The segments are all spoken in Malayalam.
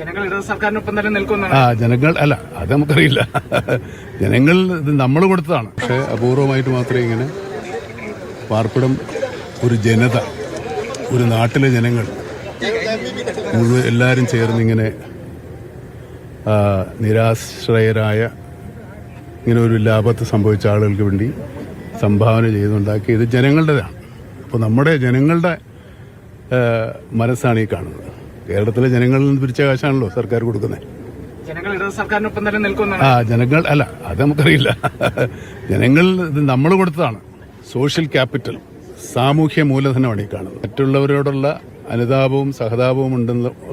ജനങ്ങൾ ഇടത് സർക്കാരിനൊപ്പം തന്നെ നിൽക്കുന്നു. ജനങ്ങൾ അല്ല, അത് നമുക്കറിയില്ല. ജനങ്ങൾ ഇത് നമ്മൾ കൊടുത്തതാണ്. പക്ഷെ അപൂർവമായിട്ട് മാത്രമേ ഇങ്ങനെ പാർപ്പിടം ഒരു ജനത, ഒരു നാട്ടിലെ ജനങ്ങൾ മുഴുവൻ എല്ലാവരും ചേർന്നിങ്ങനെ നിരാശ്രയരായ ഇങ്ങനെ ഒരു ലാഭത്ത് സംഭവിച്ച ആളുകൾക്ക് വേണ്ടി സംഭാവന ചെയ്തുണ്ടാക്കി ഇത് ജനങ്ങളുടേതാണ്. അപ്പോൾ നമ്മുടെ ജനങ്ങളുടെ മനസ്സാണ് ഈ കാണുന്നത്. കേരളത്തിലെ ജനങ്ങളിൽ നിന്ന് പിരിച്ച കാശാണല്ലോ സർക്കാർ കൊടുക്കുന്നത്. ജനങ്ങൾ ഇടത് സർക്കാരിനൊപ്പം തന്നെ നിൽക്കുന്നു. ജനങ്ങൾ അല്ല, അത് നമുക്കറിയില്ല. ജനങ്ങൾ ഇത് നമ്മൾ കൊടുത്തതാണ്. സോഷ്യൽ ക്യാപിറ്റൽ, സാമൂഹ്യ മൂലധനമാണ് ഈ കാണുന്നത്. മറ്റുള്ളവരോടുള്ള അനുതാപവും സഹതാപവും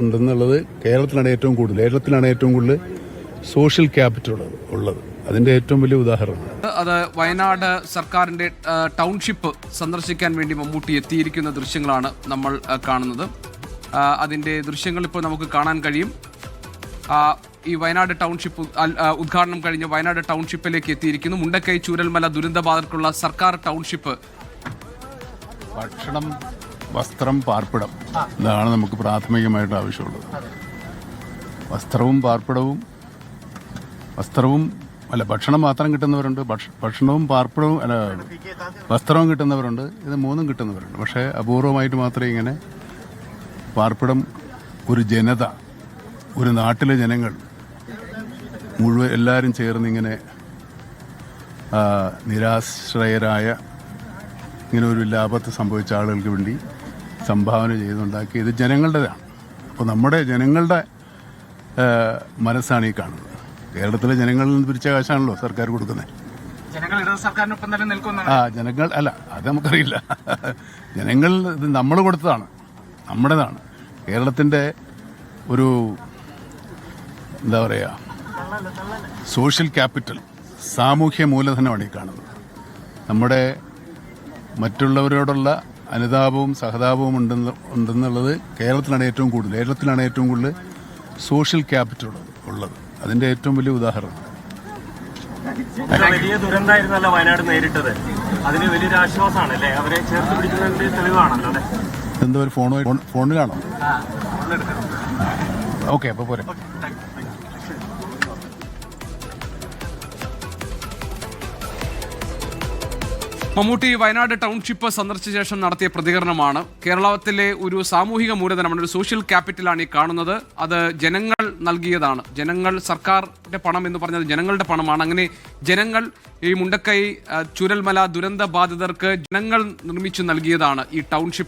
ഉണ്ടെന്നുള്ളത് കേരളത്തിലാണ് ഏറ്റവും കൂടുതൽ സോഷ്യൽ ക്യാപിറ്റൽ ഉള്ളത്. അതിന്റെ ഏറ്റവും വലിയ ഉദാഹരണമാണ് അത്. വയനാട് സർക്കാരിന്റെ ടൗൺഷിപ്പ് സന്ദർശിക്കാൻ വേണ്ടി മമ്മൂട്ടി എത്തിയിരിക്കുന്ന ദൃശ്യങ്ങളാണ് നമ്മൾ കാണുന്നത്. അതിന്റെ ദൃശ്യങ്ങൾ ഇപ്പോൾ നമുക്ക് കാണാൻ കഴിയും. ഈ വയനാട് ടൗൺഷിപ്പ് ഉദ്ഘാടനം കഴിഞ്ഞ് വയനാട് ടൗൺഷിപ്പിലേക്ക് എത്തിയിരിക്കുന്നു. മുണ്ടക്കൈ ചൂരൽമല ദുരന്തബാധിതർക്കുള്ള സർക്കാർ ടൗൺഷിപ്പ്. ഭക്ഷണം, വസ്ത്രം, പാർപ്പിടം, ഇതാണ് നമുക്ക് പ്രാഥമികമായിട്ട് ആവശ്യമുള്ളത്. ഭക്ഷണം മാത്രം കിട്ടുന്നവരുണ്ട്, ഭക്ഷണവും പാർപ്പിടവും വസ്ത്രവും കിട്ടുന്നവരുണ്ട്. ഇത് മൂന്നും കിട്ടുന്നവരുണ്ട്. പക്ഷേ അപൂർവമായിട്ട് മാത്രമേ ഇങ്ങനെ പാർപ്പിടം ഒരു ജനത, ഒരു നാട്ടിലെ ജനങ്ങൾ മുഴുവൻ എല്ലാവരും ചേർന്നിങ്ങനെ നിരാശ്രയരായ ഇങ്ങനെ ഒരു ലാഭത്ത് സംഭവിച്ച ആളുകൾക്ക് വേണ്ടി സംഭാവന ചെയ്തുണ്ടാക്കി ഇത് ജനങ്ങളുടേതാണ്. അപ്പോൾ നമ്മുടെ ജനങ്ങളുടെ മനസ്സാണ് ഈ കാണുന്നത്. കേരളത്തിലെ ജനങ്ങളിൽ നിന്ന് പിരിച്ച കാശാണല്ലോ സർക്കാർ കൊടുക്കുന്നത്. ജനങ്ങൾ ഇടത് സർക്കാരിനൊപ്പം തന്നെ നിൽക്കുന്നു. ജനങ്ങൾ അല്ല, അത് നമുക്കറിയില്ല. ജനങ്ങൾ ഇത് നമ്മൾ കൊടുത്തതാണ്, നമ്മുടേതാണ്. കേരളത്തിന്റെ ഒരു എന്താ പറയുക, സോഷ്യൽ ക്യാപിറ്റൽ, സാമൂഹ്യ മൂലധനമാണ് ഈ കാണുന്നത്. നമ്മുടെ മറ്റുള്ളവരോടുള്ള അനുതാപവും സഹതാപവും ഉണ്ടെന്നുള്ളത് കേരളത്തിലാണ് ഏറ്റവും കൂടുതൽ സോഷ്യൽ ക്യാപിറ്റൽ ഉള്ളത്. അതിന്റെ ഏറ്റവും വലിയ ഉദാഹരണം. വലിയ ദുരന്തമായിരുന്നല്ലോ വയനാട് നേരിട്ടത്. അതിന് വലിയൊരു ആശ്വാസമാണല്ലേ, അവരെ ചേർത്ത് പിടിക്കുന്നതിന്റെ തെളിവാണല്ലോ അല്ലെ? എന്തോ ഒരു ഫോണിലാണോ? ഓക്കെ, അപ്പൊ പോരെ. മമ്മൂട്ടി വയനാട് ടൗൺഷിപ്പ് സന്ദർശിച്ച ശേഷം നടത്തിയ പ്രതികരണമാണ്. കേരളത്തിലെ ഒരു സാമൂഹിക മൂലധനമാണ്, ഒരു സോഷ്യൽ ക്യാപിറ്റലാണ് ഈ കാണുന്നത്. അത് ജനങ്ങൾ നൽകിയതാണ്. ജനങ്ങൾ, സർക്കാരിന്റെ പണം എന്ന് പറഞ്ഞത് ജനങ്ങളുടെ പണമാണ്. അങ്ങനെ ജനങ്ങൾ ഈ മുണ്ടക്കൈ ചുരൽമല ദുരന്ത ബാധിതർക്ക് ജനങ്ങൾ നിർമ്മിച്ചു നൽകിയതാണ് ഈ ടൗൺഷിപ്പ്.